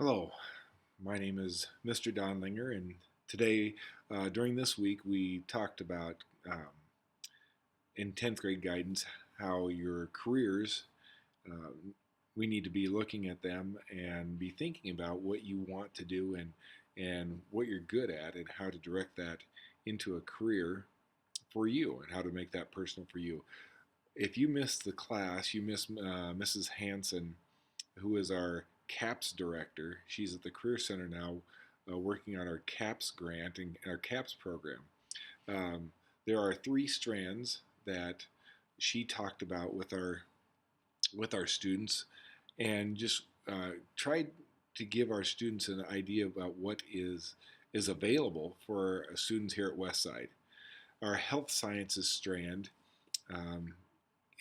Hello, my name is Mr. Donlinger, and today, during this week, we talked about in 10th grade guidance how your careers, uh, we need to be looking at them and be thinking about what you want to do and what you're good at and how to direct that into a career for you and how to make that personal for you. If you missed the class, you missed Mrs. Hanson, who is our CAPS director. She's at the Career Center now, working on our CAPS grant and our CAPS program. Um, there are three strands that she talked about with our students, and just tried to give our students an idea about what is available for students here at Westside. Our health sciences strand um,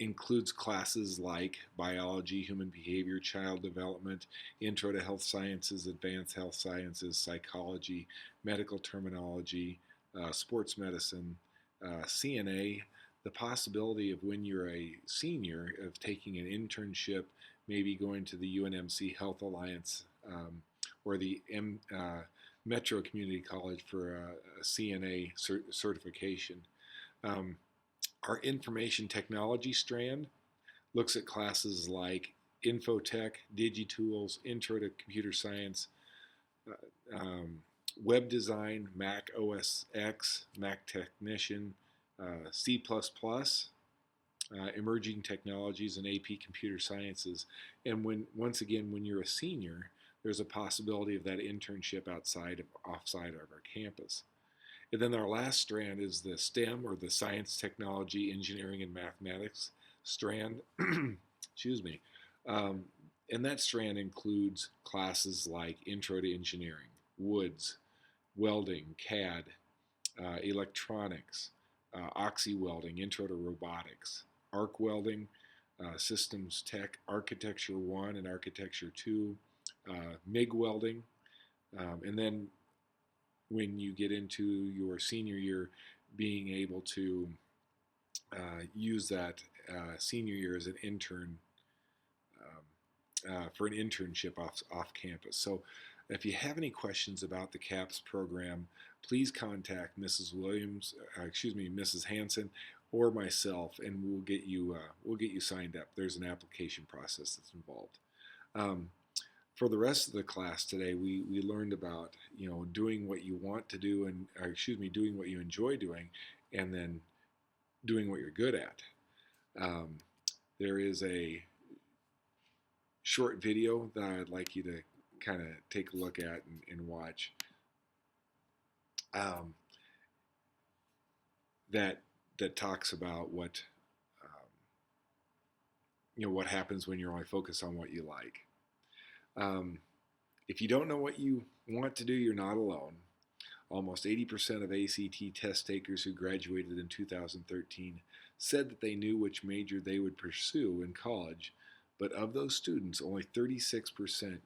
includes classes like biology, human behavior, child development, intro to health sciences, advanced health sciences, psychology, medical terminology, sports medicine, CNA, the possibility of when you're a senior of taking an internship, maybe going to the UNMC Health Alliance or the Metro Community College for a CNA certification. Um, our information technology strand looks at classes like Infotech, DigiTools, Intro to Computer Science, Web Design, Mac OS X, Mac Technician, C++, Emerging Technologies, and AP Computer Sciences. And once again, when you're a senior, there's a possibility of that internship offside of our campus. And then our last strand is the STEM, or the science, technology, engineering, and mathematics strand. Excuse me. Um, and that strand includes classes like Intro to Engineering, Woods, Welding, CAD, Electronics, Oxy Welding, Intro to Robotics, Arc Welding, Systems Tech, Architecture 1 and Architecture 2, MIG Welding, and then when you get into your senior year, being able to use that senior year as an intern for an internship off campus. So, if you have any questions about the CAPS program, please contact Mrs. Williams, Mrs. Hanson, or myself, and we'll get you signed up. There's an application process that's involved. Um, for the rest of the class today, we learned about doing what you want to do doing what you enjoy doing, and then doing what you're good at. Um, there is a short video that I'd like you to kind of take a look at and watch. Um, that that talks about what happens when you're only focused on what you like. Um, if you don't know what you want to do, you're not alone. Almost 80% of ACT test takers who graduated in 2013 said that they knew which major they would pursue in college, but of those students, only 36%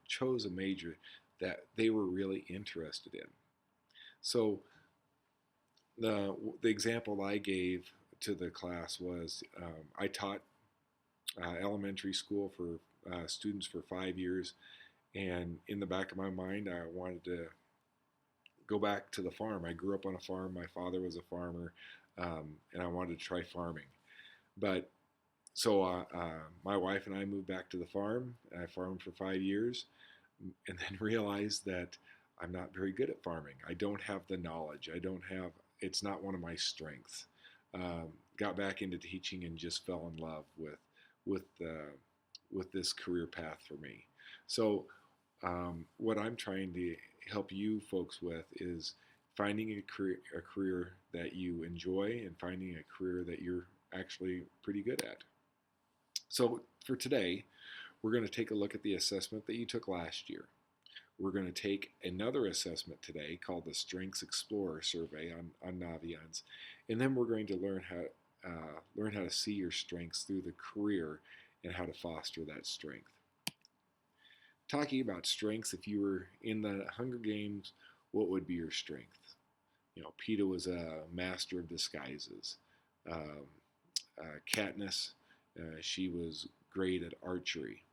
chose a major that they were really interested in. So the example I gave to the class was I taught elementary school for students for 5 years, and in the back of my mind, I wanted to go back to the farm. I grew up on a farm. My father was a farmer, and I wanted to try farming. But so my wife and I moved back to the farm. I farmed for 5 years, and then realized that I'm not very good at farming. I don't have the knowledge. It's not one of my strengths. Got back into teaching and just fell in love with this career path for me. So what I'm trying to help you folks with is finding a career that you enjoy and finding a career that you're actually pretty good at. So for today, we're going to take a look at the assessment that you took last year. We're going to take another assessment today called the Strengths Explorer Survey on Naviance, and then we're going to learn how to see your strengths through the career and how to foster that strength. Talking about strengths, if you were in the Hunger Games, what would be your strength? Peeta was a master of disguises. Katniss, she was great at archery.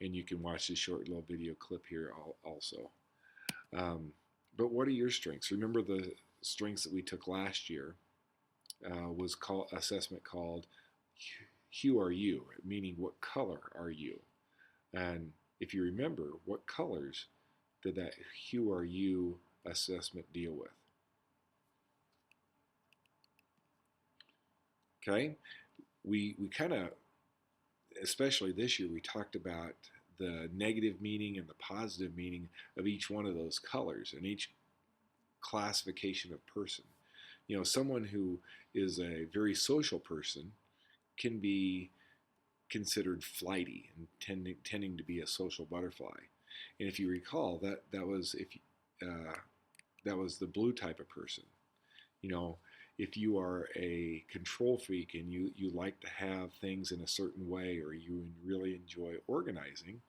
And you can watch this short little video clip here also. But what are your strengths? Remember the strengths that we took last year was called assessment called Who Are You, meaning what color are you? And if you remember, what colors did that Who Are You assessment deal with? Okay, we kind of, especially this year, we talked about the negative meaning and the positive meaning of each one of those colors and each classification of person. You know, someone who is a very social person can be considered flighty and tending to be a social butterfly. And if you recall, that was that was the blue type of person. You know, if you are a control freak and you like to have things in a certain way, or you really enjoy organizing,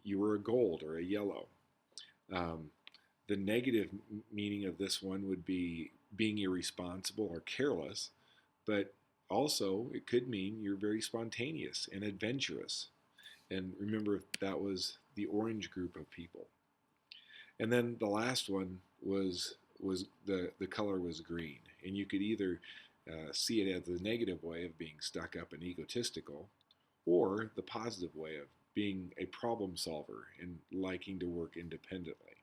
you were a gold or a yellow. Um, the negative meaning of this one would be being irresponsible or careless, but also it could mean you're very spontaneous and adventurous. And remember, that was the orange group of people. And then the last one was the color was green, and you could either see it as the negative way of being stuck up and egotistical, or the positive way of being a problem solver and liking to work independently.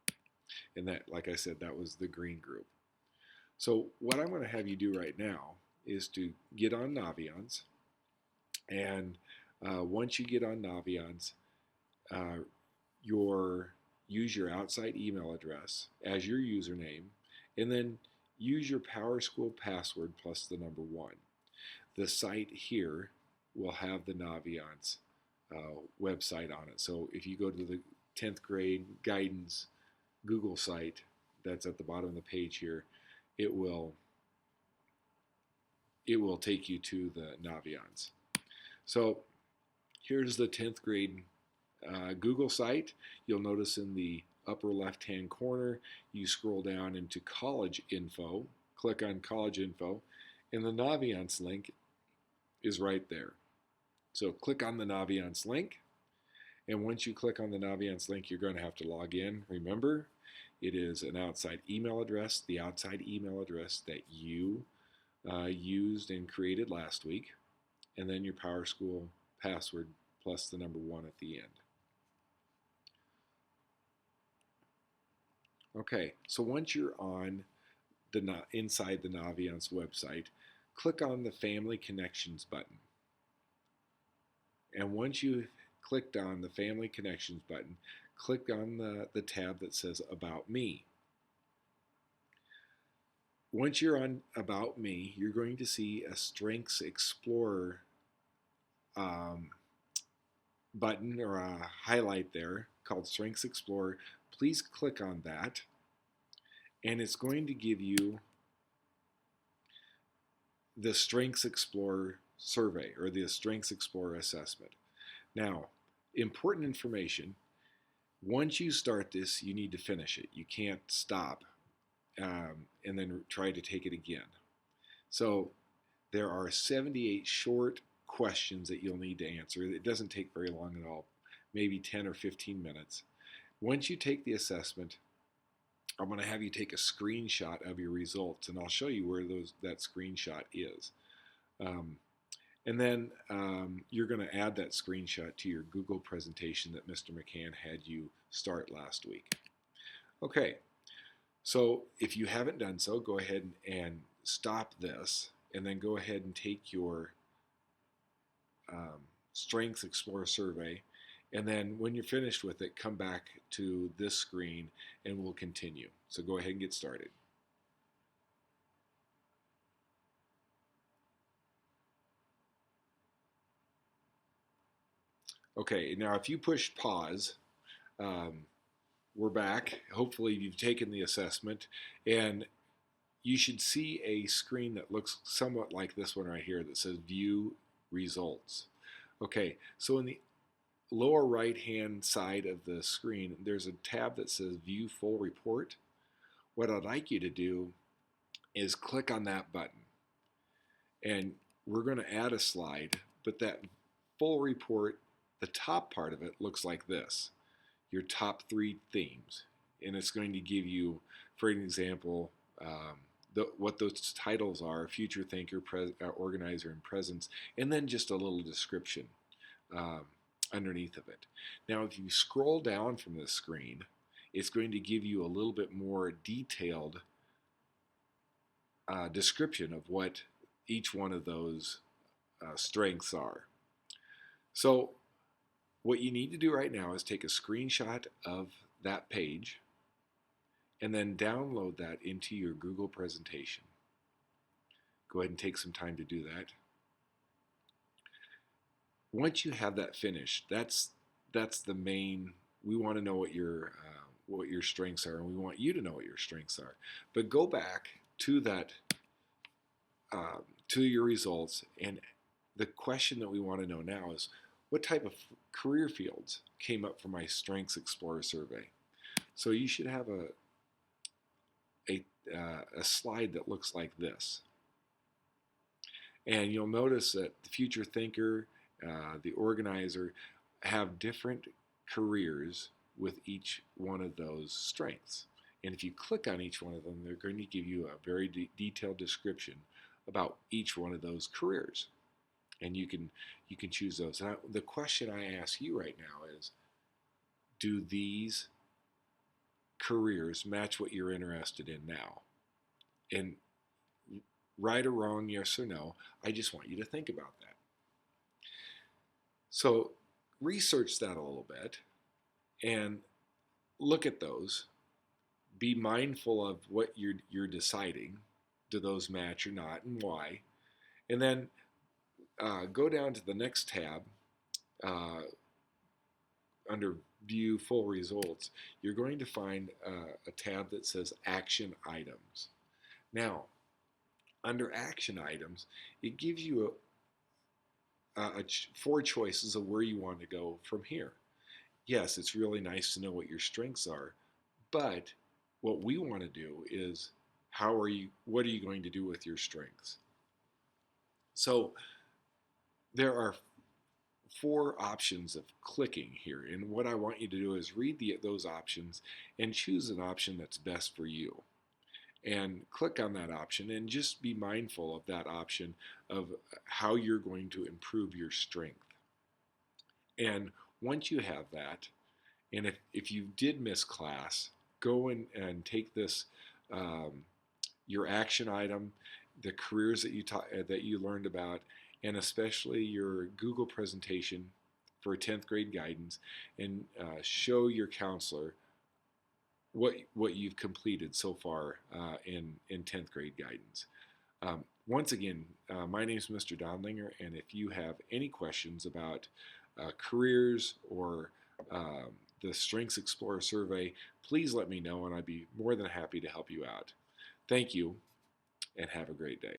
And that, like I said, that was the green group. So what I'm going to have you do right now is to get on Naviance, and once you get on Naviance, uh, use your outside email address as your username, and then use your PowerSchool password plus the number 1. The site here will have the Naviance website on it. So if you go to the 10th grade guidance Google site that's at the bottom of the page here, it will take you to the Naviance. So here's the 10th grade Google site. You'll notice in the upper left hand corner you scroll down into college info, click on college info, and the Naviance link is right there. So click on the Naviance link, and once you click on the Naviance link, you're going to have to log in. Remember, it is an outside email address, the outside email address that you used and created last week, and then your PowerSchool password plus the number 1 at the end. Okay, so once you're on inside the Naviance website, click on the Family Connections button. And once you've clicked on the Family Connections button, click on the tab that says About Me. Once you're on About Me, you're going to see a Strengths Explorer button or a highlight there called Strengths Explorer. Please click on that, and it's going to give you the Strengths Explorer survey or the Strengths Explorer assessment. Now, important information, once you start this, you need to finish it. You can't stop and then try to take it again. So there are 78 short questions that you'll need to answer. It doesn't take very long at all, maybe 10 or 15 minutes. Once you take the assessment, I'm going to have you take a screenshot of your results, and I'll show you where that screenshot is. And then you're going to add that screenshot to your Google presentation that Mr. McCann had you start last week. Okay, so if you haven't done so, go ahead and stop this, and then go ahead and take your Strengths Explorer survey, and then when you're finished with it, come back to this screen and we'll continue. So go ahead and get started. Okay, now if you push pause, we're back. Hopefully you've taken the assessment, and you should see a screen that looks somewhat like this one right here that says View Results. Okay, so in the lower right hand side of the screen, there's a tab that says View Full Report. What I'd like you to do is click on that button, and we're going to add a slide, but that full report the top part of it looks like this, your top 3 themes. And it's going to give you, for an example, what those titles are: future thinker, organizer, and presence, and then just a little description um, underneath of it. Now, if you scroll down from the screen, it's going to give you a little bit more detailed description of what each one of those strengths are. So what you need to do right now is take a screenshot of that page and then download that into your Google presentation. Go ahead and take some time to do that. Once you have that finished, that's the main. We want to know what your strengths are, and we want you to know what your strengths are. But go back to that to your results, and the question that we want to know now is, what type of career fields came up for my Strengths Explorer survey? So you should have a slide that looks like this. And you'll notice that the future thinker, the organizer, have different careers with each one of those strengths. And if you click on each one of them, they're going to give you a very detailed description about each one of those careers. And you can choose those. Now, the question I ask you right now is, do these careers match what you're interested in now? And right or wrong, yes or no, I just want you to think about that. So research that a little bit and look at those. Be mindful of what you're deciding. Do those match or not, and why? And then go down to the next tab under View Full Results. You're going to find a tab that says Action Items. Now, under Action Items, it gives you 4 choices of where you want to go from here. Yes, it's really nice to know what your strengths are, but what we want to do is what are you going to do with your strengths? So there are 4 options of clicking here, and what I want you to do is read those options and choose an option that's best for you. And click on that option and just be mindful of that option of how you're going to improve your strength. And once you have that, and if you did miss class, go and take this, your action item, the careers that you learned about, and especially your Google presentation for 10th grade guidance, and show your counselor what you've completed so far in 10th grade guidance. Once again, my name is Mr. Donlinger, and if you have any questions about careers or the Strengths Explorer survey, please let me know, and I'd be more than happy to help you out. Thank you, and have a great day.